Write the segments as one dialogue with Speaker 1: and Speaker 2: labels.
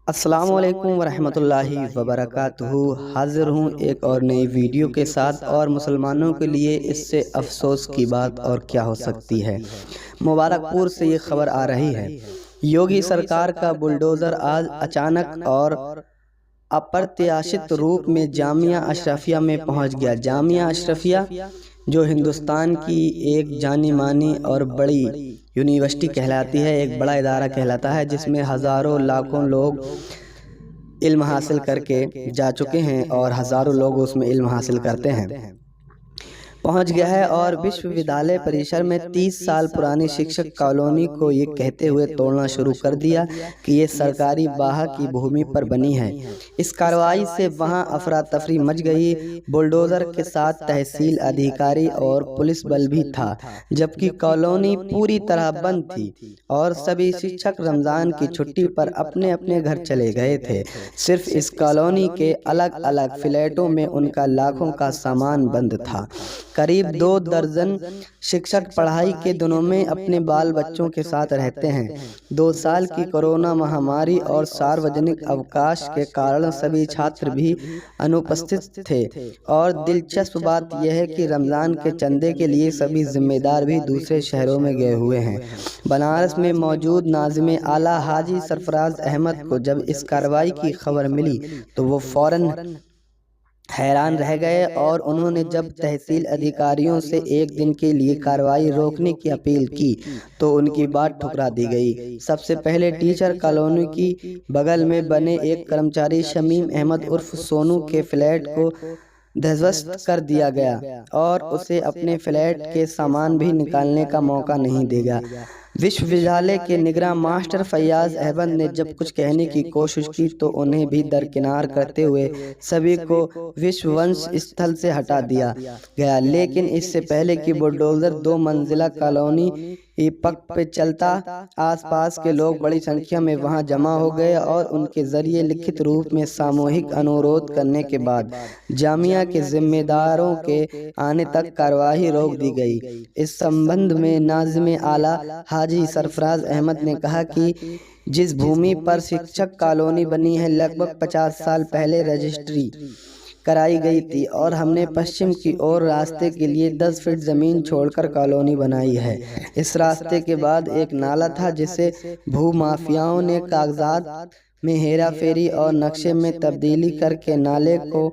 Speaker 1: अस्सलामुअलैकुम वरहमतुल्लाहि वबरकातुहू। हाजिर हूँ एक और नई वीडियो के साथ। और मुसलमानों के लिए इससे अफसोस की बात और क्या हो सकती है। मुबारकपुर से ये खबर आ रही है, योगी सरकार का बुलडोज़र आज अचानक और अप्रत्याशित रूप में जामिया अशरफिया में पहुंच गया। जामिया अशरफिया जो हिंदुस्तान की एक जानी मानी और बड़ी यूनिवर्सिटी कहलाती है, एक बड़ा इदारा कहलाता है, जिसमें हज़ारों लाखों लोग इल्म हासिल करके जा चुके हैं और हज़ारों लोग उसमें इल्म हासिल करते हैं, पहुंच गया है। और विश्वविद्यालय परिसर में 30 साल पुरानी शिक्षक कॉलोनी को ये कहते हुए तोड़ना शुरू कर दिया कि ये सरकारी बाह की भूमि पर बनी है। इस कार्रवाई से वहां अफरा तफरी मच गई। बुलडोज़र के साथ तहसील अधिकारी और पुलिस बल भी था, जबकि कॉलोनी पूरी तरह बंद थी और सभी शिक्षक रमज़ान की छुट्टी पर अपने अपने घर चले गए थे। सिर्फ इस कॉलोनी के अलग अलग फ्लैटों में उनका लाखों का सामान बंद था। करीब 2 दर्जन शिक्षक पढ़ाई के दिनों में अपने बाल बच्चों के साथ रहते हैं। 2 साल की कोरोना महामारी और सार्वजनिक अवकाश के कारण सभी छात्र भी अनुपस्थित थे। और दिलचस्प बात यह है कि रमज़ान के चंदे के लिए सभी जिम्मेदार भी दूसरे शहरों में गए हुए हैं। बनारस में मौजूद नाज़िम आला हाजी सरफराज अहमद को जब इस कार्रवाई की खबर मिली तो वो फौरन हैरान रह गए और उन्होंने जब तहसील अधिकारियों से एक दिन के लिए कार्रवाई रोकने की अपील की तो उनकी बात ठुकरा दी गई। सबसे पहले टीचर कॉलोनी की बगल में बने एक कर्मचारी शमीम अहमद उर्फ सोनू के फ्लैट को ध्वस्त कर दिया गया और उसे अपने फ्लैट के सामान भी निकालने का मौका नहीं देगा। विश्वविद्यालय के निगरान मास्टर फैयाज अहमद ने जब कुछ कहने की कोशिश की तो उन्हें भी दरकिनार करते हुए सभी को विश्ववंश स्थल से हटा दिया गया। लेकिन इससे पहले कि बुलडोज़र 2 मंजिला कॉलोनी पक पे चलता, आसपास के लोग बड़ी संख्या में वहां जमा हो गए और उनके जरिए लिखित रूप में सामूहिक अनुरोध करने के बाद जामिया के जिम्मेदारों के आने तक कार्रवाई रोक दी गई। इस संबंध में नाज़िम आला हाजी सरफराज अहमद ने कहा कि जिस भूमि पर शिक्षक कॉलोनी बनी है लगभग 50 साल पहले रजिस्ट्री कराई गई थी और हमने पश्चिम की ओर रास्ते के लिए 10 फीट ज़मीन छोड़कर कॉलोनी बनाई है। इस रास्ते के बाद एक नाला था जिसे भूमाफियाओं ने कागजात में हेरा फेरी और नक्शे में तब्दीली करके नाले को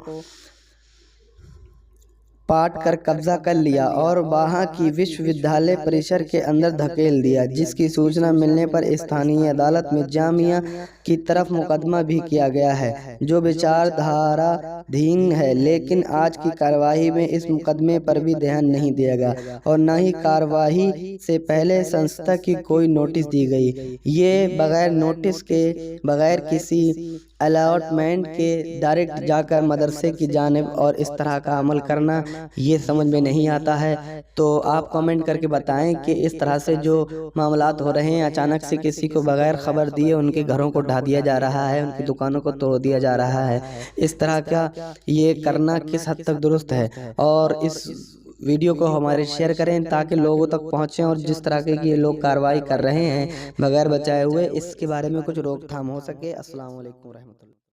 Speaker 1: पाट कर कब्जा कर लिया और वहां की विश्वविद्यालय परिसर के अंदर धकेल दिया, जिसकी सूचना मिलने पर स्थानीय अदालत में जामिया की तरफ मुकदमा भी किया गया है, जो विचारधाराधीन है। लेकिन आज की कार्यवाही में इस मुकदमे पर भी ध्यान नहीं दिया गया और न ही कार्यवाही से पहले संस्था की कोई नोटिस दी गई। ये बगैर नोटिस के, बगैर किसी अलॉटमेंट के डायरेक्ट जाकर मदरसे की जानिब और इस तरह का अमल करना ये समझ में नहीं आता है। तो आप कमेंट करके बताएं कि इस तरह से जो मामलात हो रहे हैं, अचानक से किसी को बगैर खबर दिए उनके घरों को ढा दिया जा रहा है, उनकी दुकानों को तोड़ दिया जा रहा है, इस तरह का ये करना किस हद तक दुरुस्त है। और इस वीडियो को हमारे शेयर करें ताकि लोगों तक पहुँचें और जिस तरह के ये लोग कार्रवाई कर रहे हैं बगैर बचाए हुए, इसके बारे में कुछ रोकथाम हो सके। अस्सलाम वालेकुम रहमतुल्लाह।